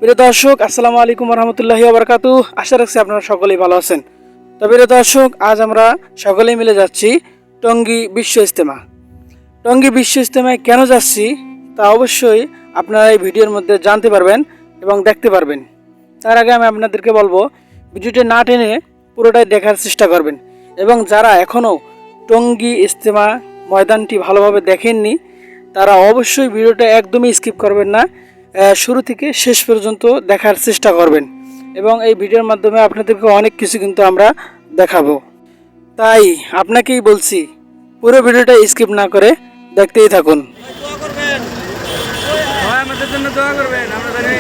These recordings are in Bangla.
প্রিয় দর্শক, আসসালামু আলাইকুম রহমতুল্লাহি ওয়া আশা রাখছি আপনারা সকলেই ভালো আছেন। তো প্রিয় দর্শক, আজ আমরা সকলেই মিলে যাচ্ছি টঙ্গী বিশ্ব ইজতেমা। টঙ্গী বিশ্ব ইজতেমায় কেন যাচ্ছি তা অবশ্যই আপনারা এই ভিডিওর মধ্যে জানতে পারবেন এবং দেখতে পারবেন। তার আগে আমি আপনাদেরকে বলবো, ভিডিওটি না টেনে পুরোটাই দেখার চেষ্টা করবেন এবং যারা এখনও টঙ্গী ইজতেমা ময়দানটি ভালোভাবে দেখেননি তারা অবশ্যই ভিডিওটা একদমই স্কিপ করবেন না, শুরু থেকে শেষ পর্যন্ত দেখার চেষ্টা করবেন এবং এই ভিডিওর মাধ্যমে আপনাদেরকে অনেক কিছু কিন্তু আমরা দেখাবো। তাই আপনাকেই বলছি, পুরো ভিডিওটা স্কিপ না করে দেখতেই থাকুন। আমাদের জন্য দোয়া করবেন, আমরা জানি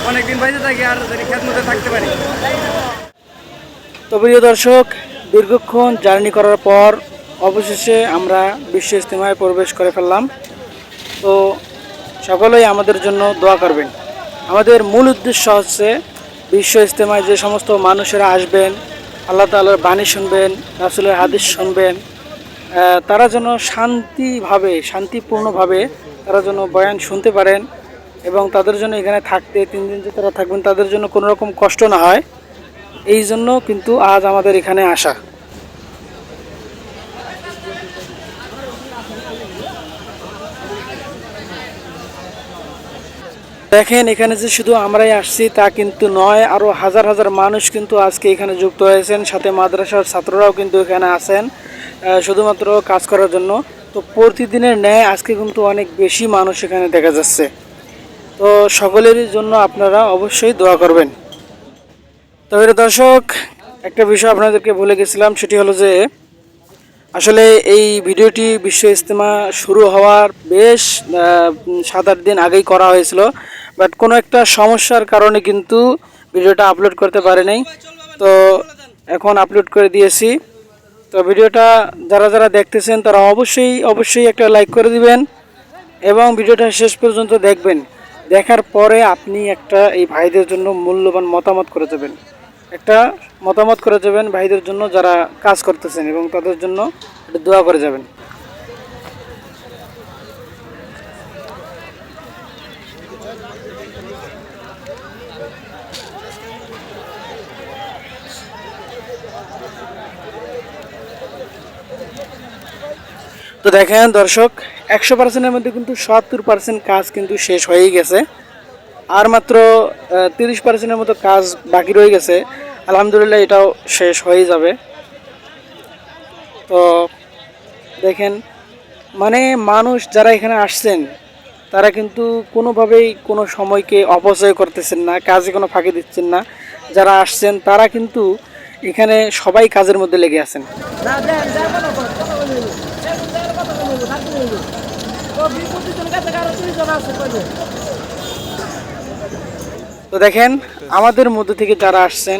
অনেকদিন বাইরে থাকি আর জানি খেদমতে থাকতে পারি। তো প্রিয় দর্শক, দীর্ঘক্ষণ জার্নি করার পর অবশেষে আমরা বিশ্ব ইজতেমায় প্রবেশ করে ফেললাম। তো সকলেই আমাদের জন্য দোয়া করবেন। আমাদের মূল উদ্দেশ্য হচ্ছে বিশ্ব ইজতেমায় যে সমস্ত মানুষেরা আসবেন, আল্লাহ তাআলার বাণী শুনবেন, রাসূলের হাদিস শুনবেন, তারা যেন শান্তিপূর্ণভাবে তারা যেন বয়ান শুনতে পারেন এবং তাদের জন্য এখানে থাকতে 3 দিন যে তারা থাকবেন তাদের জন্য কোনো রকম কষ্ট না হয়, এই জন্য কিন্তু আজ আমাদের এখানে আসা। দেখেন, এখানে যে শুধু আমরাই আসছি তা কিন্তু নয়, আরও হাজার হাজার মানুষ কিন্তু আজকে এখানে যুক্ত হয়েছেন, সাথে মাদ্রাসার ছাত্ররাও কিন্তু এখানে আছেন শুধুমাত্র কাজ করার জন্য। তো প্রতিদিনের ন্যায় আজকে কিন্তু অনেক বেশি মানুষ এখানে দেখা যাচ্ছে। তো সকলেরই জন্য আপনারা অবশ্যই দোয়া করবেন। তবে দর্শক, একটা বিষয় আপনাদেরকে বলে গেছিলাম, সেটি হলো যে আসলে এই ভিডিওটি বিশ্ব ইজতেমা শুরু হওয়ার বেশ 7-8 দিন আগেই করা হয়েছিল, বাট কোনো একটা সমস্যার কারণে কিন্তু ভিডিওটা আপলোড করতে পারে নাই। তো এখন আপলোড করে দিয়েছি। তো ভিডিওটা যারা যারা দেখতেছেন তারা অবশ্যই একটা লাইক করে দিবেন এবং ভিডিওটা শেষ পর্যন্ত দেখবেন। দেখার পরে আপনি এই ভাইদের জন্য মূল্যবান মতামত করে যাবেন ভাইদের জন্য যারা কাজ করতেছেন এবং তাদের জন্য দোয়া করে যাবেন। তো দেখেন দর্শক, 100%-এর মধ্যে কিন্তু 70% কাজ কিন্তু শেষ হয়েই গেছে, আর মাত্র 30%-এর মতো কাজ বাকি রয়ে গেছে। আলহামদুলিল্লাহ, এটাও শেষ হয়ে যাবে। তো দেখেন, মানে মানুষ যারা এখানে আসছেন তারা কিন্তু কোনোভাবেই কোনো সময়কে অপচয় করতেছেন না, কাজে কোনো ফাঁকি দিচ্ছেন না। যারা আসছেন তারা কিন্তু এখানে সবাই কাজের মধ্যে লেগে আছেন। তো দেখেন, আমাদের মধ্যে থেকে যারা আসছেন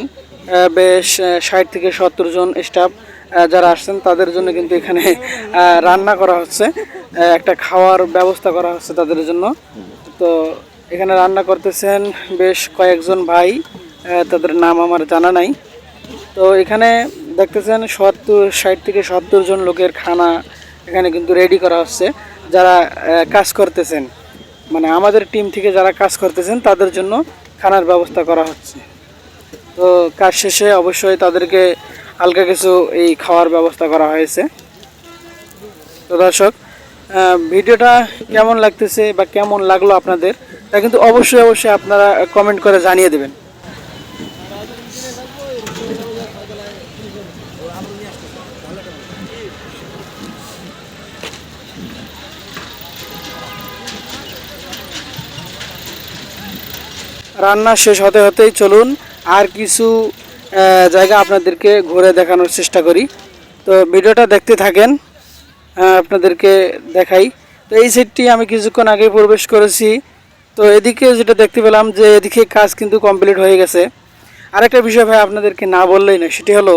বেশ 60 থেকে 70 জন স্টাফ যারা আসছেন তাদের জন্য কিন্তু এখানে রান্না করা হচ্ছে, একটা খাওয়ার ব্যবস্থা করা হচ্ছে তাদের জন্য। তো এখানে রান্না করতেছেন বেশ কয়েকজন ভাই, তাদের নাম আমার জানা নাই। তো এখানে দেখতেছেন 60 থেকে 70 জন লোকের খানা এখানে কিন্তু রেডি করা হচ্ছে। যারা কাজ করতেছেন, মানে আমাদের টিম থেকে যারা কাজ করতেছেন তাদের জন্য খানার ব্যবস্থা করা হচ্ছে। তো কাজ শেষে অবশ্যই তাদেরকে হালকা কিছু এই খাওয়ার ব্যবস্থা করা হয়েছে। তো দর্শক, ভিডিওটা কেমন লাগতেছে বা কেমন লাগলো আপনাদের তা কিন্তু অবশ্যই আপনারা কমেন্ট করে জানিয়ে দেবেন। রান্না শেষ হতেই চলুন আর কিছু জায়গা আপনাদেরকে ঘুরে দেখানোর চেষ্টা করি। তো ভিডিওটা দেখতে থাকেন, আপনাদেরকে দেখাই। তো এই সাইডটি আমি কিছুক্ষণ আগে প্রবেশ করেছি। তো এদিকে যেটা দেখতে পেলাম যে এদিকে কাজ কিন্তু কমপ্লিট হয়ে গেছে। আরেকটা বিষয় ভাই আপনাদেরকে না বললেই না, সেটি হলো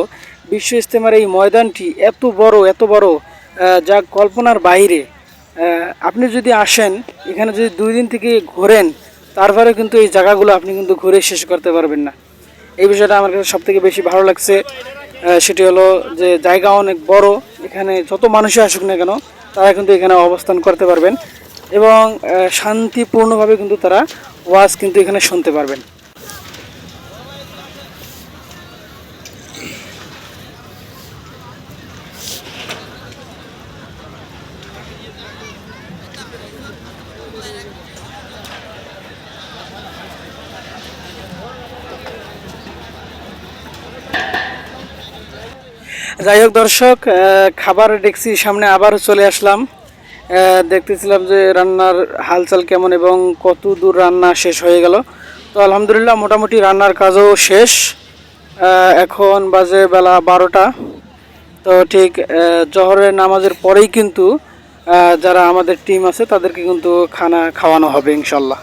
বিশ্ব ইজতেমার এই ময়দানটি এত বড়, যা কল্পনার বাইরে। আপনি যদি আসেন এখানে, যদি 2 দিন থেকে ঘোরেন, তারপরে কিন্তু এই জায়গাগুলো আপনি কিন্তু ঘুরে শেষ করতে পারবেন না। এই বিষয়টা আমার কাছে সবথেকে বেশি ভালো লাগছে, সেটি হলো যে জায়গা অনেক বড়, এখানে যত মানুষই আসুক না কেন তারা কিন্তু এখানে অবস্থান করতে পারবেন এবং শান্তিপূর্ণভাবে কিন্তু তারা ওয়াজ কিন্তু এখানে শুনতে পারবেন। যাই হোক দর্শক, খাবার ডেক্সির সামনে আবারও চলে আসলাম। দেখতেছিলাম যে রান্নার হালচাল কেমন এবং কত দূর রান্না শেষ হয়ে গেল। তো আলহামদুলিল্লাহ মোটামুটি রান্নার কাজও শেষ। এখন বাজে বেলা 12টা। তো ঠিক জহরের নামাজের পরেই কিন্তু যারা আমাদের টিম আছে তাদেরকে কিন্তু খানা খাওয়ানো হবে ইনশাল্লাহ।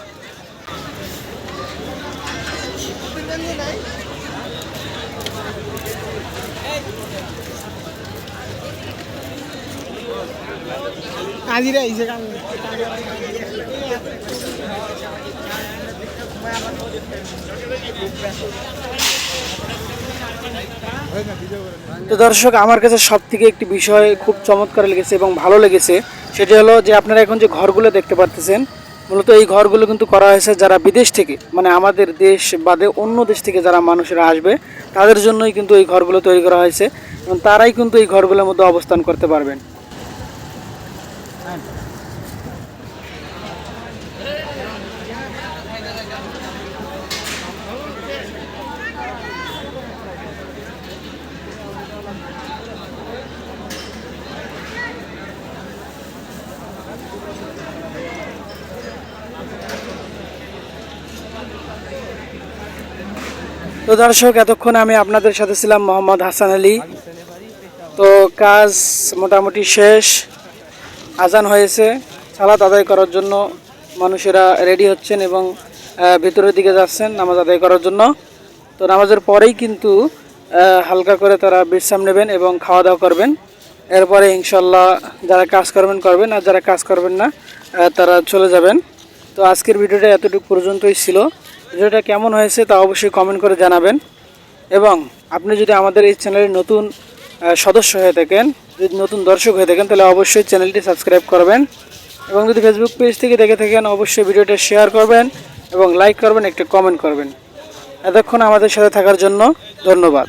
তো দর্শক, আমার কাছে সব থেকে একটি বিষয় খুব চমৎকার লেগেছে এবং ভালো লেগেছে, সেটি হলো যে আপনারা এখন যে ঘরগুলো দেখতে পাচ্ছেন, মূলত এই ঘরগুলো কিন্তু করা হয়েছে যারা বিদেশ থেকে, মানে আমাদের দেশ বাদে অন্য দেশ থেকে যারা মানুষেরা আসবে তাদের জন্যই কিন্তু এই ঘরগুলো তৈরি করা হয়েছে এবং তারাই কিন্তু এই ঘরগুলোর মধ্যে অবস্থান করতে পারবেন। তো দর্শক, এতক্ষণ আমি আপনাদের সাথে ছিলাম মোহাম্মদ হাসান আলী। তো কাজ মোটামুটি শেষ, আজান হয়েছে, সালাত আদায় করার জন্য মানুষেরা রেডি হচ্ছেন এবং ভিতরের দিকে যাচ্ছেন নামাজ আদায় করার জন্য। তো নামাজের পরেই কিন্তু হালকা করে তারা বিশ্রাম নেবেন এবং খাওয়া দাওয়া করবেন। এরপরে ইনশাল্লাহ যারা কাজ করবেন আর যারা কাজ করবেন না তারা চলে যাবেন। তো আজকের ভিডিওটা এতটুকু পর্যন্তই ছিল। ভিডিওটা কেমন হয়েছে তা অবশ্যই কমেন্ট করে জানাবেন এবং আপনি যদি আমাদের এই চ্যানেলের নতুন সদস্য হয়ে থাকেন, যদি নতুন দর্শক হয়ে থাকেন, তাহলে অবশ্যই চ্যানেলটি সাবস্ক্রাইব করবেন এবং যদি ফেসবুক পেজ থেকে দেখে থাকেন অবশ্যই ভিডিওটা শেয়ার করবেন এবং লাইক করবেন, একটা কমেন্ট করবেন। এতক্ষণ আমাদের সাথে থাকার জন্য ধন্যবাদ।